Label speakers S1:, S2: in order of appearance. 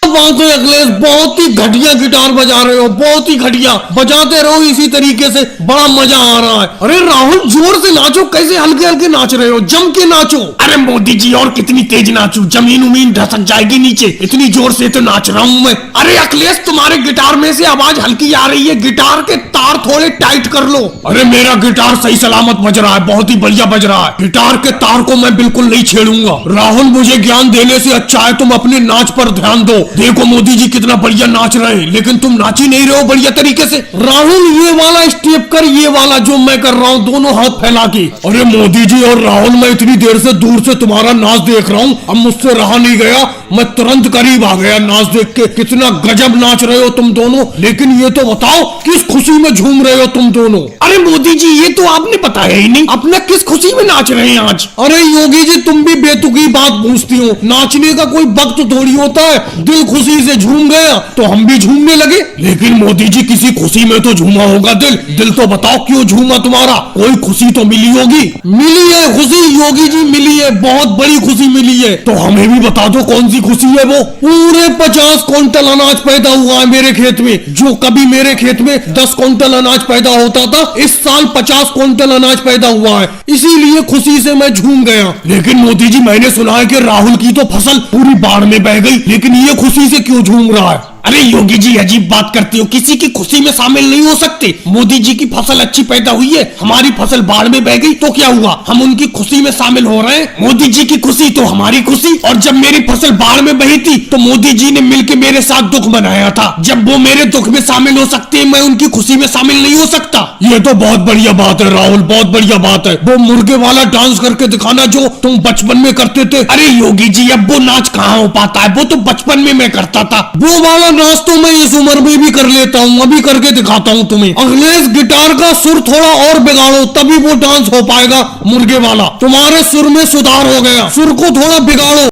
S1: बात है अखिलेश, बहुत ही घटिया गिटार बजा रहे हो, बहुत ही घटिया बजाते रहो इसी तरीके से, बड़ा मजा आ रहा है। अरे राहुल जोर से नाचो, कैसे हल्के हल्के नाच रहे हो, जम के नाचो।
S2: अरे मोदी जी और कितनी तेज नाचूं, जमीन उमीन धसक जाएगी नीचे, इतनी जोर से तो नाच रहा हूँ मैं। अरे अखिलेश तुम्हारे गिटार में से आवाज हल्की आ रही है, गिटार के तार थोड़े टाइट कर लो।
S1: अरे मेरा गिटार सही सलामत बज रहा है, बहुत ही बढ़िया बज रहा है, गिटार के तार को मैं बिल्कुल नहीं छेड़ूंगा। राहुल मुझे ज्ञान देने से अच्छा है तुम अपने नाच पर ध्यान दो। देखो मोदी जी कितना बढ़िया नाच रहे हैं, लेकिन तुम नाच ही नहीं रहे हो बढ़िया तरीके से। राहुल ये वाला स्टेप कर, ये वाला जो मैं कर रहा हूँ, दोनों हाथ फैला के। अरे मोदी जी और राहुल, मैं इतनी देर से दूर से तुम्हारा नाच देख रहा हूँ, अब मुझसे रहा नहीं गया, मैं तुरंत करीब आ गया नाच देख के। कितना गजब नाच रहे हो तुम दोनों, लेकिन ये तो बताओ किस खुशी में झूम रहे हो तुम दोनों।
S2: अरे मोदी जी ये तो आपने बताया ही नहीं, अपने किस खुशी में नाच रहे हैं आज।
S1: अरे योगी जी तुम भी बेतुकी बात पूछती हो, नाचने का कोई वक्त थोड़ी होता है, दिल खुशी से झूम गया तो हम भी झूमने लगे।
S2: लेकिन मोदी जी किसी खुशी में तो झूमा होगा दिल तो बताओ क्यों झूमा तुम्हारा, कोई खुशी तो मिली होगी।
S1: मिली है खुशी योगी जी, मिली है, बहुत बड़ी खुशी मिली है।
S2: तो हमें भी बता दो कौन सी खुशी है वो।
S1: पूरे 50 क्विंटल अनाज पैदा हुआ है मेरे खेत में, जो कभी मेरे खेत में 10 क्विंटल अनाज पैदा होता था, इस साल 50 क्विंटल अनाज पैदा हुआ है, इसीलिए खुशी से मैं झूम गया।
S2: लेकिन मोदी जी मैंने सुना है कि राहुल की तो फसल पूरी बाढ़ में बह गई, लेकिन ये खुशी से क्यों झूम रहा है। अरे योगी जी अजीब बात करते हो, किसी की खुशी में शामिल नहीं हो सकते। मोदी जी की फसल अच्छी पैदा हुई है, हमारी फसल बाढ़ में बह गई तो क्या हुआ, हम उनकी खुशी में शामिल हो रहे हैं। मोदी जी की खुशी तो हमारी खुशी, और जब मेरी फसल बाढ़ में बही थी तो मोदी जी ने मिलकर मेरे साथ दुख मनाया था। जब वो मेरे दुख में शामिल हो सकते हैं, मैं उनकी खुशी में शामिल नहीं हो सकता।
S1: ये तो बहुत बढ़िया बात है राहुल, बहुत बढ़िया बात है। वो मुर्गे वाला डांस करके दिखाना जो तुम बचपन में करते थे।
S2: अरे योगी जी अब वो नाच कहाँ हो पाता है, वो तो बचपन में मैं करता था।
S1: वो वाला नाच तो मैं इस उम्र में भी कर लेता हूँ, अभी करके दिखाता हूँ तुम्हें। अखिलेश गिटार का सुर थोड़ा और बिगाड़ो, तभी वो डांस हो पाएगा मुर्गे वाला। तुम्हारे सुर में सुधार हो गया, सुर को थोड़ा बिगाड़ो।